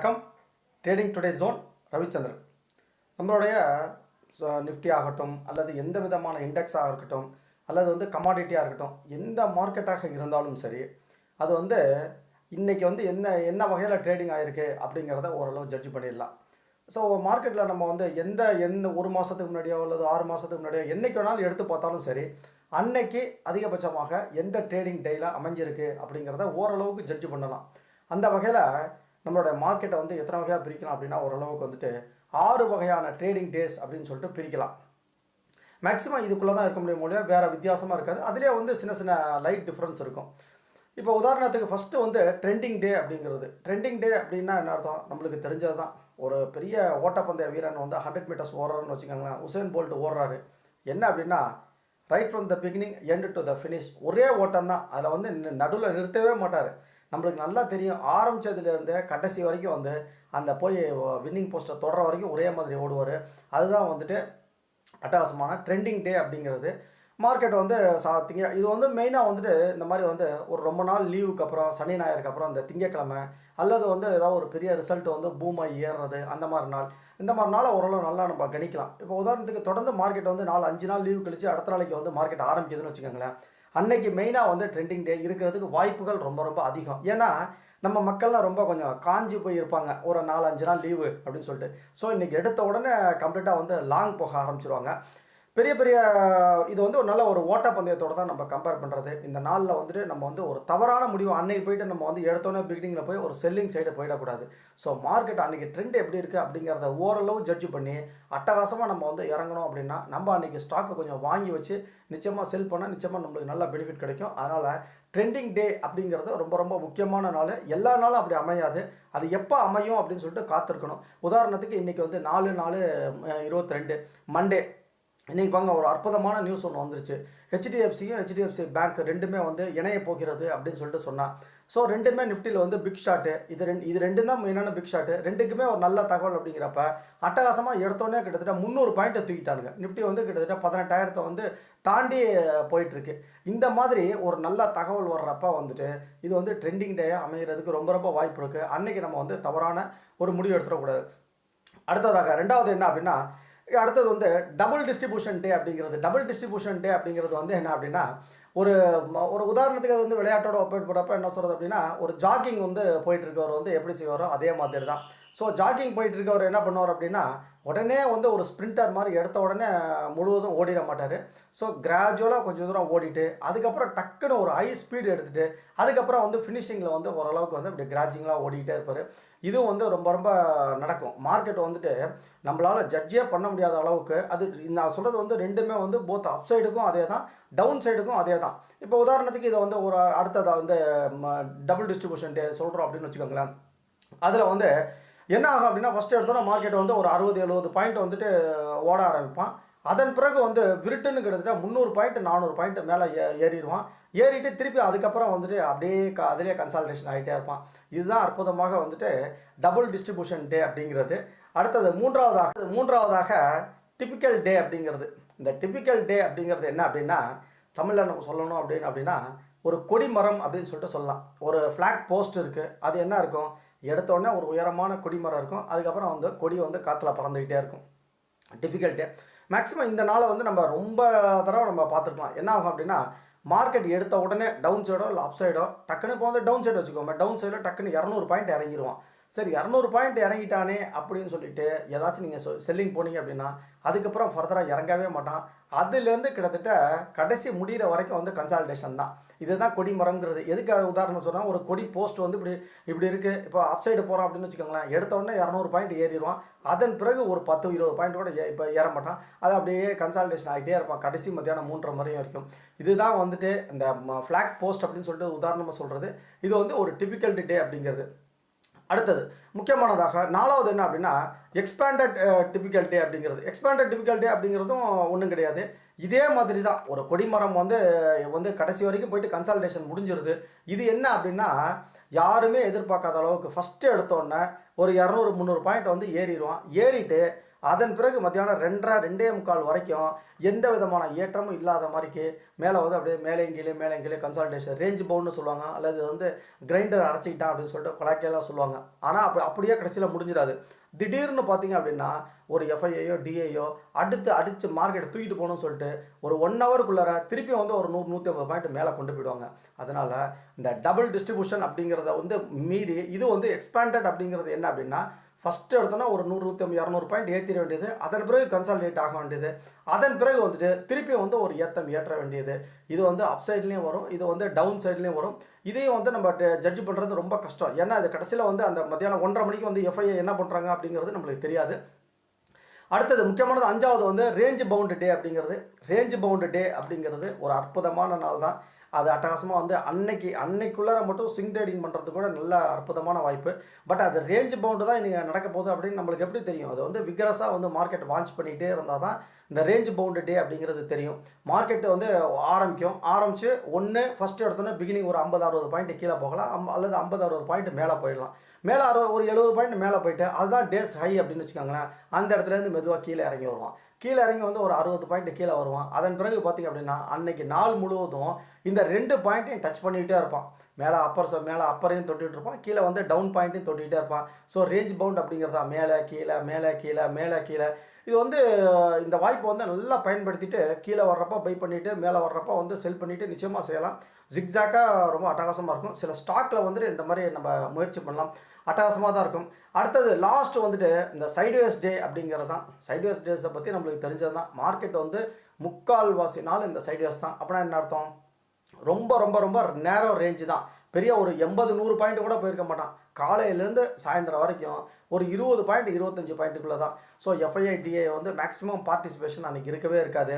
வணக்கம். Trading today zone Ravichandran. நம்மளுடைய Nifty ஆகட்டும் அல்லது எந்த விதமான இண்டெக்ஸாக இருக்கட்டும் அல்லது கமாடிட்டியாக இருக்கட்டும், எந்த மார்க்கெட்டாக இருந்தாலும் சரி, அது இன்றைக்கி என்ன என்ன வகையில் ட்ரேடிங் ஆகிருக்கு அப்படிங்கிறத ஓரளவு ஜட்ஜ் பண்ணிடலாம். ஸோ மார்க்கெட்டில் நம்ம எந்த எந்த ஒரு மாதத்துக்கு முன்னாடியோ அல்லது 6 மாதத்துக்கு முன்னாடியோ என்றைக்கு வேணாலும் எடுத்து பார்த்தாலும் சரி, அன்னைக்கு அதிகபட்சமாக எந்த ட்ரேடிங் டேயில் அமைஞ்சிருக்கு அப்படிங்கிறத ஓரளவுக்கு ஜட்ஜ் பண்ணலாம். அந்த வகையில் நம்மளோட மார்க்கெட்டை எத்தனை வகையாக பிரிக்கலாம் அப்படின்னா, ஓரளவுக்கு 6 வகையான ட்ரேடிங் டேஸ் அப்படின்னு சொல்லிட்டு பிரிக்கலாம். மேக்ஸிமம் இதுக்குள்ளே தான் இருக்க முடியும் மொழியாக, வேறு வித்தியாசமாக இருக்காது. அதிலே சின்ன சின்ன லைட் டிஃப்ரென்ஸ் இருக்கும். இப்போ உதாரணத்துக்கு ஃபஸ்ட்டு ட்ரெண்டிங் டே அப்படிங்கிறது. ட்ரெண்டிங் டே அப்படின்னா என்ன அர்த்தம்? நம்மளுக்கு தெரிஞ்சது தான். ஒரு பெரிய ஓட்டப்பந்தய வீரன் 100 மீட்டர்ஸ் ஓடுறாருன்னு வச்சுக்கோங்களேன். உசேன் போல்ட் ஓடுறாரு. என்ன அப்படின்னா, right from the beginning end to the finish, ஒரே ஓட்டம் தான். அதில் நடுவில் நிறுத்தவே மாட்டார். நம்மளுக்கு நல்லா தெரியும், ஆரம்பித்ததுலேருந்து கடைசி வரைக்கும் அந்த போய் வின்னிங் போஸ்ட்டை தொடர வரைக்கும் ஒரே மாதிரி ஓடுவார். அதுதான் அட்டகாசமான ட்ரெண்டிங் டே அப்படிங்கிறது. மார்க்கெட் இது மெயினாக இந்த மாதிரி ஒரு ரொம்ப நாள் லீவுக்கு அப்புறம், சனி ஞாயிறுக்கு அப்புறம் இந்த திங்கக்கிழமை அல்லது ஏதாவது ஒரு பெரிய ரிசல்ட் பூமாகி ஏறுறது, அந்த மாதிரி நாள், இந்த மாதிரி நாளை ஓரளவு நல்லா நம்ம கணிக்கலாம். இப்போ உதாரணத்துக்கு தொடர்ந்து மார்க்கெட் 4-5 நாள் லீவு கழிச்சு அடுத்த நாளைக்கு மார்க்கெட் ஆரம்பிக்குதுன்னு வச்சுக்கோங்களேன். அன்னைக்கு மெயினாக ட்ரெண்டிங் டே இருக்கிறதுக்கு வாய்ப்புகள் ரொம்ப ரொம்ப அதிகம். ஏன்னா நம்ம மக்கள்லாம் ரொம்ப கொஞ்சம் காஞ்சி போய் இருப்பாங்க, ஒரு 4-5 நாள் லீவு அப்படின்னு சொல்லிட்டு. ஸோ இன்றைக்கி எடுத்த உடனே கம்ப்ளீட்டாக லாங் போக ஆரம்பிச்சிருவாங்க. பெரிய பெரிய இது ஒரு நல்ல ஒரு ஓட்டப்பந்தயத்தோடு தான் நம்ம கம்பேர் பண்ணுறது. இந்த நாளில் நம்ம ஒரு தவறான முடிவு அன்னைக்கு போயிட்டு நம்ம எடுத்தோன்னே பிகினிங்கில் போய் ஒரு செல்லிங் சைடு போயிடக்கூடாது. ஸோ மார்க்கெட் அன்றைக்கி ட்ரெண்ட் எப்படி இருக்குது அப்படிங்கிறத ஓரளவு ஜட்ஜ் பண்ணி அட்டகாசமாக நம்ம இறங்கணும் அப்படின்னா, நம்ம அன்றைக்கி ஸ்டாக்கை கொஞ்சம் வாங்கி வச்சு நிச்சயமாக செல் பண்ணால் நிச்சயமாக நம்மளுக்கு நல்ல பெனிஃபிட் கிடைக்கும். அதனால் ட்ரெண்டிங் டே அப்படிங்கிறது ரொம்ப ரொம்ப முக்கியமான நாள். எல்லா நாளும் அப்படி அமையாது. அது எப்போ அமையும் அப்படின்னு சொல்லிட்டு காத்திருக்கணும். உதாரணத்துக்கு இன்றைக்கி 4/4/22 மண்டே. இன்றைக்கி பாருங்க, ஒரு அற்புதமான நியூஸ் ஒன்று வந்துருச்சு. ஹெச்டிஎஃப்சி பேங்க் ரெண்டுமே இணைய போகிறது அப்படின்னு சொல்லிட்டு சொன்னான். ஸோ ரெண்டுமே நிஃப்டியில் பிக் ஷாட்டு. இது ரெண்டும் தான் மெயினான பிக் ஷாட்டு. ரெண்டுக்குமே ஒரு நல்ல தகவல் அப்படிங்கிறப்ப அட்டகாசமாக எடுத்தோடனே கிட்டத்தட்ட 300 பாயிண்ட்டை தூக்கிட்டானுங்க. நிஃப்டி கிட்டத்தட்ட 18,000 தாண்டி போயிட்டுருக்கு. இந்த மாதிரி ஒரு நல்ல தகவல் வர்றப்ப இது ட்ரெண்டிங் டே அமைகிறதுக்கு ரொம்ப ரொம்ப வாய்ப்பு இருக்குது. அன்றைக்கி நம்ம தவறான ஒரு முடிவு எடுத்துடக்கூடாது. அடுத்ததாக ரெண்டாவது என்ன அப்படின்னா, அடுத்தது டபுள் டிஸ்ட்ரிபியூஷன் டே அப்படிங்கிறது. டபுள் டிஸ்ட்ரிபியூஷன் டே அப்படிங்கிறது என்ன அப்படின்னா, ஒரு ஒரு உதாரணத்துக்கு அது விளையாட்டோட ஒப்பிட்டு போடுறப்ப என்ன சொல்கிறது அப்படின்னா, ஒரு ஜாக்கிங் போயிட்டு இருக்கவர் எப்படி செய்வாரோ அதே மாதிரி தான். ஸோ ஜாக்கிங் போயிட்டு இருக்கவர் என்ன பண்ணுவார் அப்படின்னா, உடனே ஒரு ஸ்ப்ரிண்டர் மாதிரி எடுத்த உடனே முழுவதும் ஓடிட மாட்டார். ஸோ கிராஜுவலாக கொஞ்சம் தூரம் ஓடிட்டு அதுக்கப்புறம் டக்குன்னு ஒரு ஹை ஸ்பீடு எடுத்துகிட்டு அதுக்கப்புறம் ஃபினிஷிங்கில் ஓரளவுக்கு இப்படி கிராஜிங்லாம் ஓடிக்கிட்டே இருப்பார். இதுவும் ரொம்ப ரொம்ப நடக்கும். மார்க்கெட் நம்மளால் ஜட்ஜே பண்ண முடியாத அளவுக்கு அது. நான் சொல்கிறது ரெண்டுமே போத் அப் சைடுக்கும் அதே தான், டவுன் சைடுக்கும் அதே தான். இப்போ உதாரணத்துக்கு இதை ஒரு அடுத்ததாக டபுள் டிஸ்ட்ரிபியூஷன் டே சொல்கிறோம் அப்படின்னு வச்சுக்கோங்களேன். அதில் என்ன ஆகும் அப்படின்னா, ஃபஸ்ட்டு எடுத்தோன்னா மார்க்கெட் ஒரு 60-70 பாயிண்ட் ஓட ஆரம்பிப்பான். அதன் பிறகு விருட்டுன்னு கிட்டத்தட்ட 300 பாயிண்ட் 400 பாயிண்ட் மேலே ஏறிடுவான். ஏறிட்டு திருப்பி அதுக்கப்புறம் அப்படியே அதிலே கன்சால்டேஷன் ஆகிட்டே இருப்பான். இதுதான் அற்புதமாக டபுள் டிஸ்ட்ரிபியூஷன் டே அப்படிங்கிறது. அடுத்தது மூன்றாவதாக டிபிக்கல் டே அப்படிங்கிறது. இந்த டிபிக்கல் டே அப்படிங்கிறது என்ன அப்படின்னா, தமிழில் நம்ம சொல்லணும் அப்படின்னா ஒரு கொடிமரம் அப்படின்னு சொல்லிட்டு சொல்லலாம். ஒரு ஃப்ளாக் போஸ்ட் இருக்குது. அது என்ன இருக்கும், எடுத்தோடனே ஒரு உயரமான கொடிமரம் இருக்கும். அதுக்கப்புறம் கொடி காற்றுல பறந்துக்கிட்டே இருக்கும். டிஃபிகல்ட் டே. மேக்ஸிமம் இந்த நாளை நம்ம ரொம்ப தடவை நம்ம பார்த்துருக்கலாம். என்ன ஆகும் அப்படின்னா, மார்க்கெட் எடுத்த உடனே டவுன் சைடோ இல்லை அப் சைடோ, டக்குன்னு இப்போ டவுன் சைடு வச்சுக்கோங்க. டவுன் சைடில் டக்குன்னு 200 பாயிண்ட் இறங்கிடுவான். சரி 200 பாயிண்ட் இறங்கிட்டானே அப்படின்னு சொல்லிட்டு ஏதாச்சும் நீங்கள் செல்லிங் போனீங்க அப்படின்னா அதுக்கப்புறம் ஃபர்தராக இறங்கவே மாட்டான். அதுலேருந்து கிட்டத்தட்ட கடைசி முடிகிற வரைக்கும் கன்சால்டேஷன் தான். இதுதான் கொடிமரம்ங்கிறது. எதுக்கு உதாரணம் சொன்னால், ஒரு கொடி போஸ்ட் இப்படி இருக்குது. இப்போ அப் சைடு போகிறோம் அப்படின்னு வச்சுக்கோங்களேன். எடுத்த உடனே 200 பாயிண்ட் ஏறிடுவான். அதன் பிறகு ஒரு 10-20 பாயிண்ட் கூட இப்போ ஏற மாட்டான். அது அப்படியே கன்சால்டேஷன் ஆகிட்டே இருப்பான் கடைசி மத்தியானம் 3:30 மணி வரைக்கும். இதுதான் இந்த ஃப்ளாக் போஸ்ட் அப்படின்னு சொல்லிட்டு உதாரணமாக சொல்கிறது. இது ஒரு டிபிக்கல் டே அப்படிங்கிறது. அடுத்தது முக்கியமானதாக நாலாவது என்ன அப்படின்னா, எக்ஸ்பேண்டட் டிபிக்கல் டே அப்படிங்கிறது. எக்ஸ்பேண்டட் டிபிக்கல் டே அப்படிங்கிறதும் ஒன்றும் கிடையாது. இதே மாதிரி தான். ஒரு கொடிமரம் கடைசி வரைக்கும் போயிட்டு கன்சால்டேஷன் முடிஞ்சிருது. இது என்ன அப்படின்னா, யாருமே எதிர்பார்க்காத அளவுக்கு ஃபஸ்ட்டு எடுத்தோடனே ஒரு 200-300 பாயிண்ட் ஏறிடுவான். ஏறிட்டு அதன் பிறகு மத்தியானம் 2:30 வரைக்கும் எந்த விதமான ஏற்றமும் இல்லாத மாதிரிக்கு மேலே வந்து அப்படியே மேலே கீழே கன்சால்டேஷன் ரேஞ்ச் பவுண்ட்னு சொல்லுவாங்க, அல்லது வந்து கிரைண்டர் அரைச்சிக்கிட்டான் அப்படின்னு சொல்லிட்டு கொலாக்கியெல்லாம் சொல்லுவாங்க. ஆனால் அப்படியே கடைசியில் முடிஞ்சிடாது. திடீர்னு பார்த்தீங்க அப்படின்னா ஒரு எஃப்ஐஐயோ டிஐயோ அடித்து மார்க்கெட்டை தூக்கிட்டு போகணும்னு சொல்லிட்டு ஒரு 1 ஹவருக்குள்ளார திருப்பி வந்து ஒரு 100-150 பாயிண்ட் மேலே கொண்டு போயிடுவாங்க. அதனால் இந்த டபுள் டிஸ்ட்ரிபியூஷன் அப்படிங்கிறத வந்து மீறி இது வந்து எக்ஸ்பேண்டட் அப்படிங்கிறது என்ன அப்படின்னா, ஃபஸ்ட்டு எடுத்தோன்னா ஒரு 100-150-200 பாயிண்ட் ஏற்றிட வேண்டியது, அதன் பிறகு கன்சால்டேட் ஆக வேண்டியது, அதன் பிறகு வந்துட்டு திருப்பி வந்து ஒரு ஏற்ற வேண்டியது. இது வந்து அப் சைட்லேயும் வரும், இது வந்து டவுன் சைட்லேயும் வரும். இதையும் வந்து நம்ம ஜட்ஜ் பண்ணுறது ரொம்ப கஷ்டம். ஏன்னா அது கடைசியில் வந்து அந்த மத்தியானம் 1:30 மணிக்கு வந்து எஃப்ஐஐ என்ன பண்ணுறாங்க அப்படிங்கிறது நம்மளுக்கு தெரியாது. அடுத்தது முக்கியமானது 5வது வந்து ரேஞ்ச் பவுண்டு டே அப்படிங்கிறது. ரேஞ்ச் பவுண்டு டே அப்படிங்கிறது ஒரு அற்புதமான நாள் தான். அது அட்டகாசமாக வந்து அன்னைக்குள்ளார மட்டும் ஸ்விங் ட்ரேடிங் பண்ணுறதுக்கு கூட நல்ல அற்புதமான வாய்ப்பு. பட் அது ரேஞ்ச் பவுண்டு தான் இன்றைக்கி நடக்க போகுது அப்படின்னு நம்மளுக்கு எப்படி தெரியும்? அது வந்து விகரஸாக வந்து மார்க்கெட் வாட்ச் பண்ணிகிட்டே இருந்தால் தான் இந்த ரேஞ்ச் பவுண்டு டே அப்படிங்கிறது தெரியும். மார்க்கெட்டு வந்து ஆரம்பித்து ஃபஸ்ட்டு எடுத்தோன்னே பிகினிங் ஒரு 50-60 பாயிண்ட் கீழே போகலாம், அல்லது 50-60 பாயிண்ட் மேலே போயிடலாம். மேலே ஒரு 70 பாயிண்ட் மேலே போயிட்டு அதுதான் டேஸ் ஹை அப்படின்னு வச்சுக்கோங்களேன். அந்த இடத்துலேருந்து மெதுவாக கீழே இறங்கி வருவான். கீழே இறங்கி வந்து ஒரு 60 பாயிண்ட் கீழே வருவான். அதன் பிறகு பார்த்திங்க அப்படின்னா அன்னைக்கு நாள் முழுவதும் இந்த 2 பாயிண்ட்டையும் டச் பண்ணிக்கிட்டே இருப்பான். மேலே அப்பரையும் தொட்டுகிட்டு இருப்பான், கீழே வந்து டவுன் பாயிண்ட்டையும் தொட்டுக்கிட்டே இருப்பான். ஸோ ரேஞ்ச் பவுண்ட் அப்படிங்கிறதா மேலே கீழே. இது வந்து இந்த வாய்ப்பை வந்து நல்லா பயன்படுத்திட்டு கீழே வர்றப்போ பை பண்ணிவிட்டு மேலே வர்றப்போ வந்து செல் பண்ணிவிட்டு நிச்சயமாக செய்யலாம். ஜிக்ஸாக்காக ரொம்ப அட்டகாசமாக இருக்கும். சில ஸ்டாக்கில் வந்துட்டு இந்த மாதிரி நம்ம முயற்சி பண்ணலாம், அட்டகாசமாக தான் இருக்கும். அடுத்தது லாஸ்ட் வந்துட்டு இந்த சைட்வேஸ் டே அப்படிங்கிறது தான். சைட்வேஸ் டேஸை பற்றி நம்மளுக்கு தெரிஞ்சது தான். மார்க்கெட் வந்து 3/4 நாள் இந்த சைட்வேஸ் தான். அப்படின்னா என்ன அர்த்தம்? ரொம்ப நேரோ ரேஞ்சு தான். பெரிய ஒரு 80-100 பாயிண்ட் கூட போயிருக்க மாட்டான். காலையிலேருந்து சாயந்தரம் வரைக்கும் ஒரு 20 பாயிண்ட் 25 பாயிண்ட்டுக்குள்ளே தான். ஸோ எஃப்ஐஐ டிஐ வந்து மேக்ஸிமம் பார்ட்டிசிபேஷன் அன்றைக்கி இருக்கவே இருக்காது.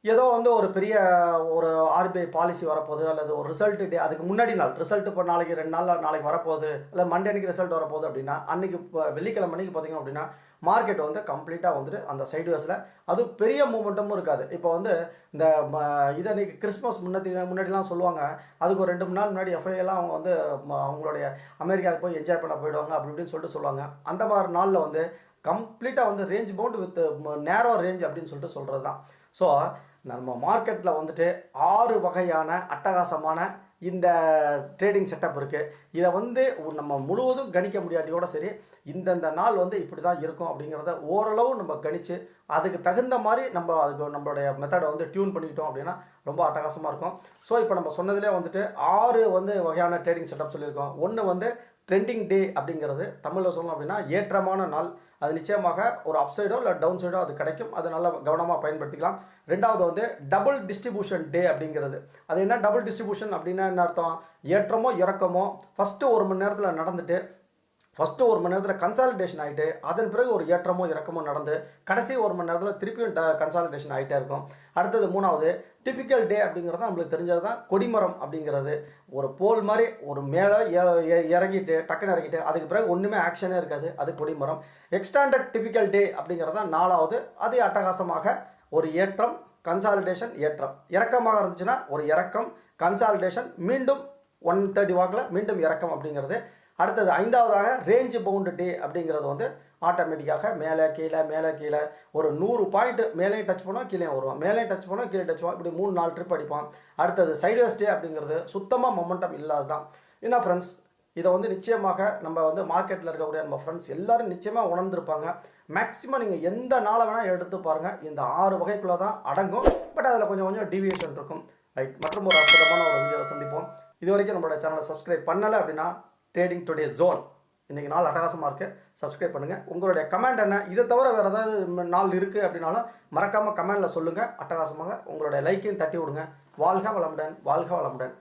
ஏதோ வந்து ஒரு பெரிய ஒரு ஆர்பிஐ பாலிசி வரப்போகுது, அல்லது ஒரு ரிசல்ட் டே அதுக்கு முன்னாடி நாள் ரிசல்ட் இப்போ நாளைக்கு 2 நாள் நாளைக்கு வரப்போகுது, இல்லை மண்டே அன்றைக்கி ரிசல்ட் வரப்போகுது அப்படின்னா அன்றைக்கி வெள்ளிக்கிழமை அன்றைக்கி பார்த்திங்க அப்படின்னா மார்க்கெட் வந்து கம்ப்ளீட்டாக வந்துட்டு அந்த சைட்வேஸில் அது பெரிய மூமெண்ட்டமும் இருக்காது. இப்போ வந்து இந்த இதை இன்றைக்கி கிறிஸ்மஸ் முன்னாடிலாம் சொல்லுவாங்க, அதுக்கு ஒரு 2 3 நாள் முன்னாடி எஃப்ஐஎல்லாம் அவங்க வந்து அவங்களுடைய அமெரிக்காவுக்கு போய் என்ஜாய் பண்ண போயிடுவாங்க அப்படி இப்படின்னு சொல்லிட்டு சொல்லுவாங்க. அந்த மாதிரி நாளில் வந்து கம்ப்ளீட்டாக வந்து ரேஞ்ச் பவுண்ட் வித் நேரோ ரேஞ்ச் அப்படின்னு சொல்லிட்டு சொல்கிறது தான். ஸோ நம்ம மார்க்கெட்டில் வந்துட்டு 6 வகையான அட்டகாசமான இந்த ட்ரேடிங் செட்டப் இருக்குது. இதை வந்து நம்ம முழுவதும் கணிக்க முடியாட்டியோட சரி, இந்தந்த நாள் வந்து இப்படி தான் இருக்கும் அப்படிங்கிறத ஓரளவு நம்ம கணித்து அதுக்கு தகுந்த மாதிரி நம்மளுடைய மெத்தடை வந்து டியூன் பண்ணிக்கிட்டோம் அப்படின்னா ரொம்ப அட்டகாசமாக இருக்கும். ஸோ இப்போ நம்ம சொன்னதிலே வந்துட்டு 6 வந்து வகையான ட்ரேடிங் செட்டப் சொல்லியிருக்கோம். ஒன்று வந்து ட்ரெண்டிங் டே அப்படிங்கிறது, தமிழில் சொல்லணும் அப்படின்னா ஏற்றமான நாள். அது நிச்சயமாக ஒரு அப்சைடோ இல்லை டவுன் சைடோ அது கிடைக்கும், அது நல்லா கவனமாக பயன்படுத்திக்கலாம். 2வது வந்து டபுள் டிஸ்ட்ரிபியூஷன் டே அப்படிங்கிறது. அது என்ன டபுள் டிஸ்ட்ரிபியூஷன் அப்படின்னா என்ன அர்த்தம்? ஏற்றமோ இறக்கமோ ஃபஸ்ட்டு 1 மணி நேரத்தில் நடந்துட்டு ஃபஸ்ட்டு 1 மணி நேரத்தில் கன்சாலிடேஷன் ஆகிட்டு அதன் பிறகு ஒரு ஏற்றமோ இறக்கமோ நடந்து கடைசி 1 மணி நேரத்தில் திருப்பியும் கன்சாலிடேஷன் ஆகிட்டே இருக்கும். அடுத்தது 3வது டிபிக்கல் டே அப்படிங்கிறது நம்மளுக்கு தெரிஞ்சது தான். கொடிமரம் அப்படிங்கிறது ஒரு போல் மாதிரி ஒரு மேலே இறங்கிட்டு டக்குன்னு இறங்கிட்டு அதுக்கு பிறகு ஒன்றுமே ஆக்ஷனே இருக்காது, அது கொடிமரம். எக்ஸ்டாண்டட் டிபிக்கல் டே அப்படிங்கிறது தான் 4வது. அது அட்டகாசமாக ஒரு ஏற்றம் கன்சாலிடேஷன் ஏற்றம், இறக்கமாக இருந்துச்சுன்னா ஒரு இறக்கம் கன்சாலிடேஷன் மீண்டும் 130 வாக்கில் மீண்டும் இறக்கம் அப்படிங்கிறது. அடுத்தது 5வதாக ரேஞ்ச் பவுண்டு டே அப்படிங்கிறது வந்து ஆட்டோமேட்டிக்காக மேலே கீழே ஒரு 100 பாயிண்ட் மேலேயும் டச் பண்ணோம் கீழே வருவான், மேலேயும் டச் பண்ணோம் கீழே டச் பண்ணுவோம், இப்படி 3-4 ட்ரிப் அடிப்பான். அடுத்தது சைட்வேஸ் டே அப்படிங்கிறது சுத்தமாக மொமெண்டம் இல்லாது தான். என்ன ஃப்ரெண்ட்ஸ், இதை வந்து நிச்சயமாக நம்ம வந்து மார்க்கெட்டில் இருக்கக்கூடிய நம்ம ஃப்ரெண்ட்ஸ் எல்லோரும் நிச்சயமாக உணர்ந்துருப்பாங்க. மேக்ஸிமம் நீங்கள் எந்த நாளை வேணால் எடுத்து பாருங்கள், இந்த 6 வகைக்குள்ளே தான் அடங்கும். பட் அதில் கொஞ்சம் டிவியேஷன் இருக்கும். ரைட், மற்றும் ஒரு அற்புதமான ஒரு வீடியோவில் சந்திப்போம். இது வரைக்கும் நம்மளோட சேனலை சப்ஸ்கிரைப் பண்ணலை அப்படின்னா ட்ரேடிங் டுடே ஜோன் இன்றைக்கி நாள் அட்டகாசமாக இருக்குது, சப்ஸ்கிரைப் பண்ணுங்கள். உங்களுடைய கமெண்ட் என்ன, இதை தவிர வேறு ஏதாவது நாள் இருக்குது அப்படின்னாலும் மறக்காமல் கமெண்டில் சொல்லுங்கள். அட்டகாசமாக உங்களுடைய லைக்கையும் தட்டி விடுங்க. வாழ்க வளமுடன்.